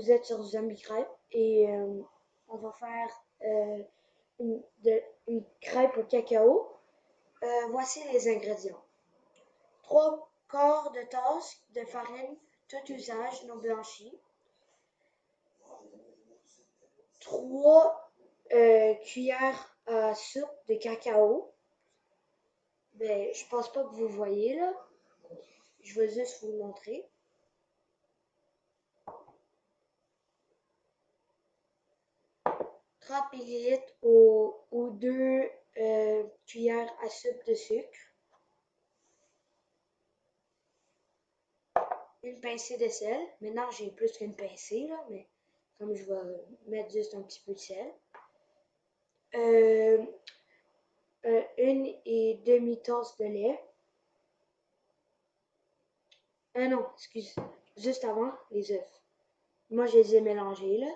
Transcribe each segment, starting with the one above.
vous êtes sur Zombie Crêpe et on va faire une, une crêpe au cacao. Voici les ingrédients. 3 quarts de tasse de farine, tout usage non blanchie. 3 cuillères à soupe de cacao. Ben, je pense pas que vous voyez là. Je vais juste vous le montrer. 30 millilitres ou 2 cuillères à soupe de sucre. Une pincée de sel. Maintenant, j'ai plus qu'une pincée, là, mais comme je vais mettre juste un petit peu de sel. Une et demi-tasse de lait. Non, excuse. Juste avant, les œufs. Moi, je les ai mélangés, là.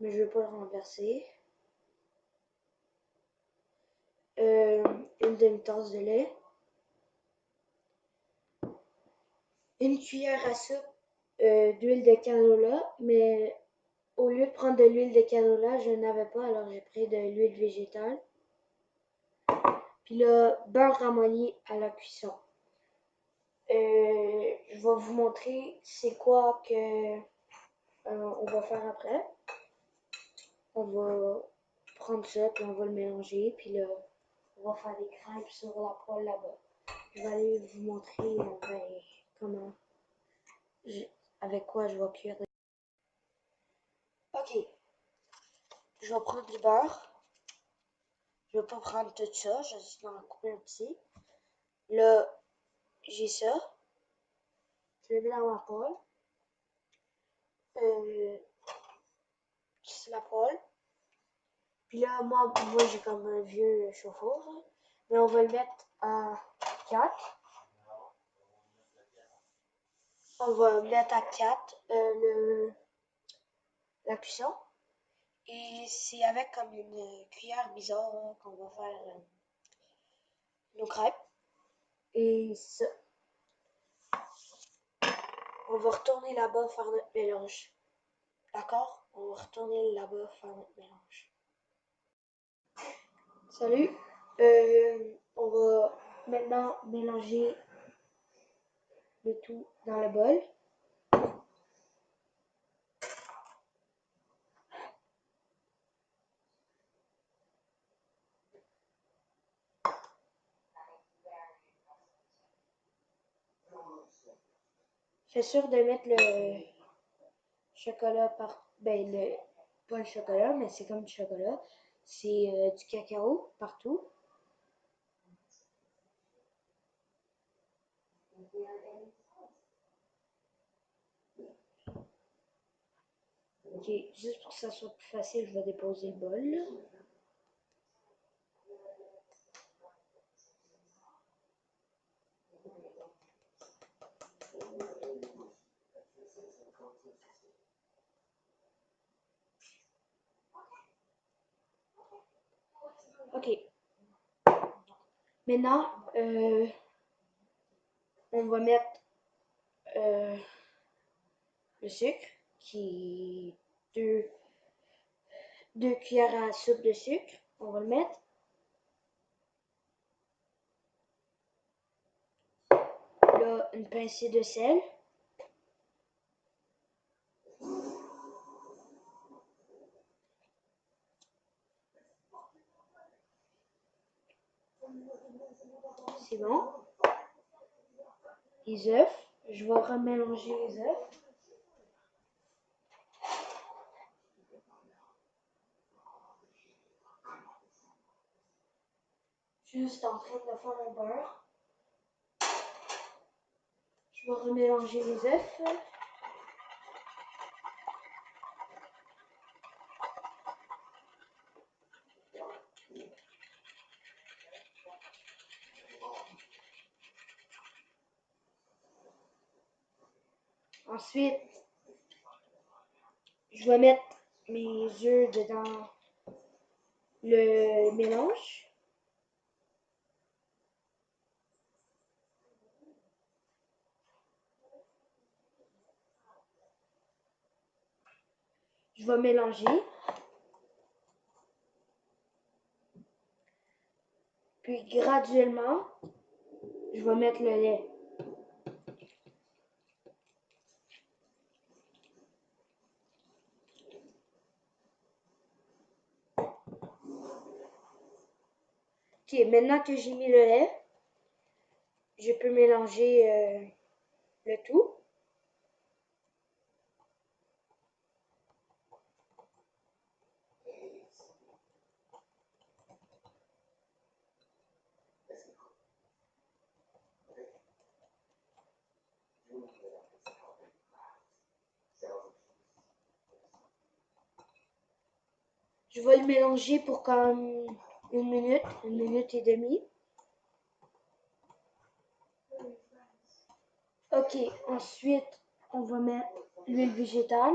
Mais je ne veux pas le renverser. Une demi-tasse de lait. Une cuillère à soupe d'huile de canola, mais au lieu de prendre de l'huile de canola, je n'avais pas, alors j'ai pris de l'huile végétale. Puis là, beurre ramolli à la cuisson. Je vais vous montrer c'est quoi que on va faire après. On va prendre ça, puis on va le mélanger, puis là, on va faire des crêpes sur la poêle là-bas. Je vais aller vous montrer comment, avec quoi je vais cuire. Ok, je vais prendre du beurre. Je vais pas prendre tout ça, je vais juste en couper un petit. Là, j'ai ça. Je le mets dans ma poêle. C'est la poêle. Puis là, moi j'ai comme un vieux chauffe-eau. Mais on va le mettre à 4. On va mettre à 4 la cuisson. Et c'est avec comme une cuillère bizarre là, qu'on va faire nos crêpes. Et ça. On va retourner là-bas faire notre mélange. D'accord? On va retourner là-bas faire notre mélange. Salut! On va maintenant mélanger le tout dans le bol. Fais sûr de mettre le chocolat pas le chocolat, mais c'est comme du chocolat. C'est du cacao partout. Ok, juste pour que ça soit plus facile, je vais déposer le bol là. Ok. Maintenant, on va mettre le sucre, qui est 2 cuillères à soupe de sucre. On va le mettre. Là, une pincée de sel. C'est bon. Les œufs. Je vais remélanger les œufs. Juste en train de faire mon beurre. Je vais remélanger les œufs. Ensuite, je vais mettre mes œufs dedans le mélange. Je vais mélanger. Puis graduellement, je vais mettre le lait. Ok, maintenant que j'ai mis le lait, je peux mélanger le tout. Je vais le mélanger pour comme une minute et demie. Ok, ensuite, on va mettre l'huile végétale.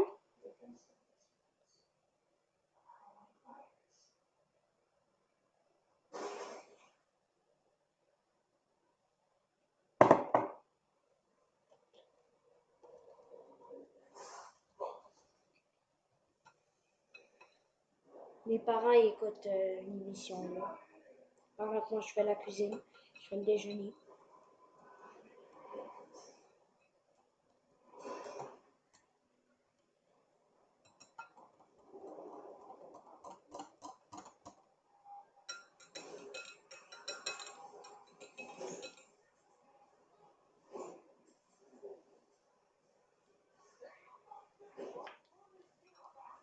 Mes parents écoutent l'émission là. Pendant que moi je fais la cuisine, je fais le déjeuner.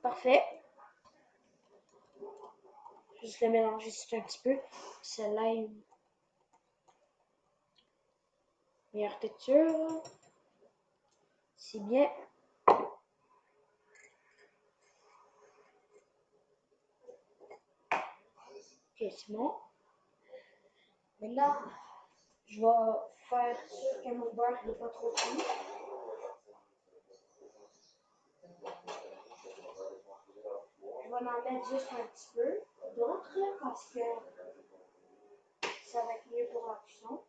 Parfait. Juste le mélanger juste un petit peu. Celle-là est une meilleure texture. C'est bien. Ok, c'est bon. Maintenant, je vais faire sûr que mon beurre n'est pas trop cuit. Je vais en mettre juste un petit peu d'autre parce que ça va être mieux pour la cuisson.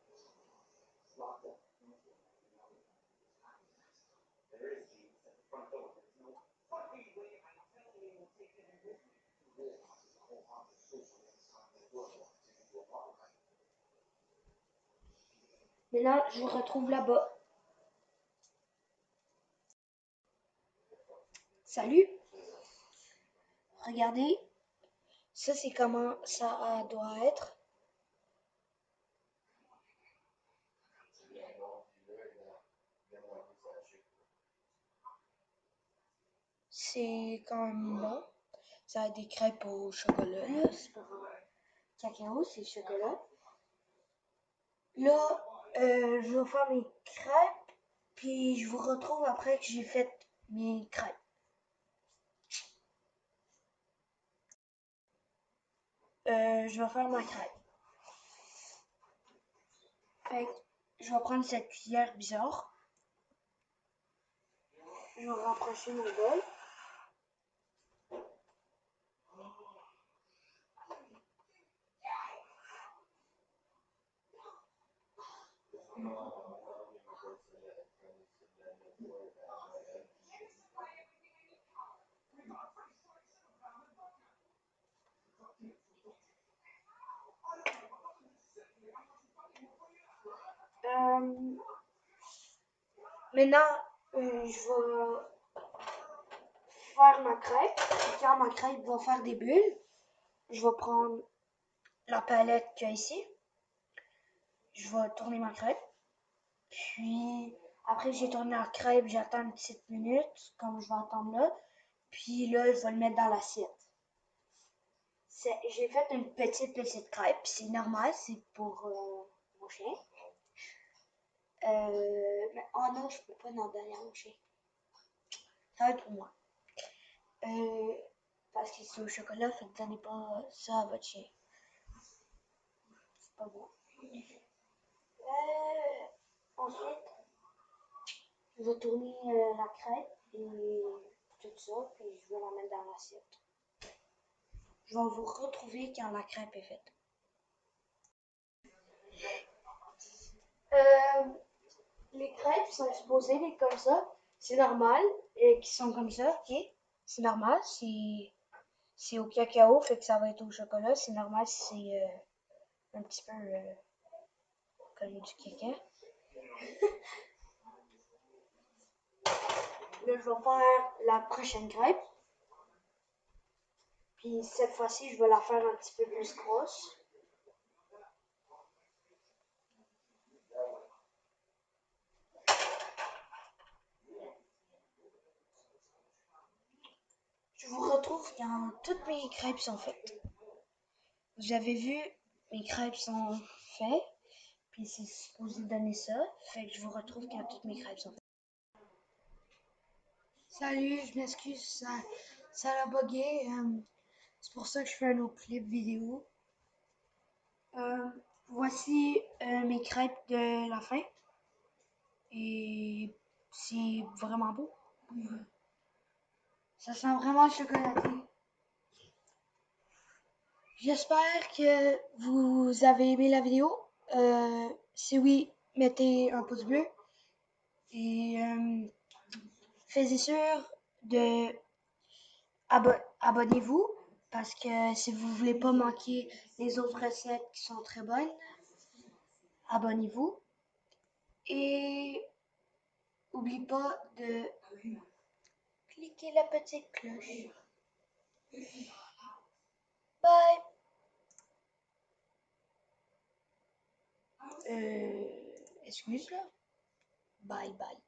Maintenant, je vous retrouve là-bas. Salut! Regardez, ça c'est comment ça doit être. C'est quand même bon. Ça a des crêpes au chocolat, là. C'est pas cacao, c'est chocolat. Là, je vais faire mes crêpes, puis je vous retrouve après que j'ai fait mes crêpes. Je vais faire ma crêpe. Fait que je vais prendre cette cuillère bizarre. Je vais rapprocher mon bol. Maintenant, je vais faire ma crêpe. Quand ma crêpe va faire des bulles, je vais prendre la palette qu'il y a ici. Je vais tourner ma crêpe. Puis, après que j'ai tourné la crêpe, j'attends une petite minute, comme je vais attendre là. Puis là, je vais le mettre dans l'assiette. J'ai fait une petite crêpe. C'est normal, c'est pour mon chien. Mais, oh non, je peux pas en donner à mon chien. Ça va être pour moi. Parce que c'est au chocolat, fait que donnez pas ça à votre chien. C'est pas bon. Ensuite, je vais tourner la crêpe et tout ça, puis je vais la mettre dans l'assiette. Je vais vous retrouver quand la crêpe est faite. Les crêpes sont supposées être comme ça. C'est normal qu'ils sont comme ça, ok? c'est normal, c'est au cacao, fait que ça va être au chocolat. C'est normal si c'est un petit peu comme du caca. Là, je vais faire la prochaine crêpe. Puis cette fois-ci, je vais la faire un petit peu plus grosse. Je vous retrouve quand toutes mes crêpes sont faites. Vous avez vu, mes crêpes sont faites. Puis c'est supposé donner ça. Fait que je vous retrouve quand toutes mes crêpes sont faites. Salut, je m'excuse, ça a bugué. C'est pour ça que je fais un autre clip vidéo. Voici mes crêpes de la fin. Et c'est vraiment beau. Ça sent vraiment le chocolaté. J'espère que vous avez aimé la vidéo. Si oui, mettez un pouce bleu. Et faites sûr de abonnez-vous parce que si vous voulez pas manquer les autres recettes qui sont très bonnes, abonnez-vous. Et n'oubliez pas de cliquer la petite cloche. Bye! Excuse là. Bye bye.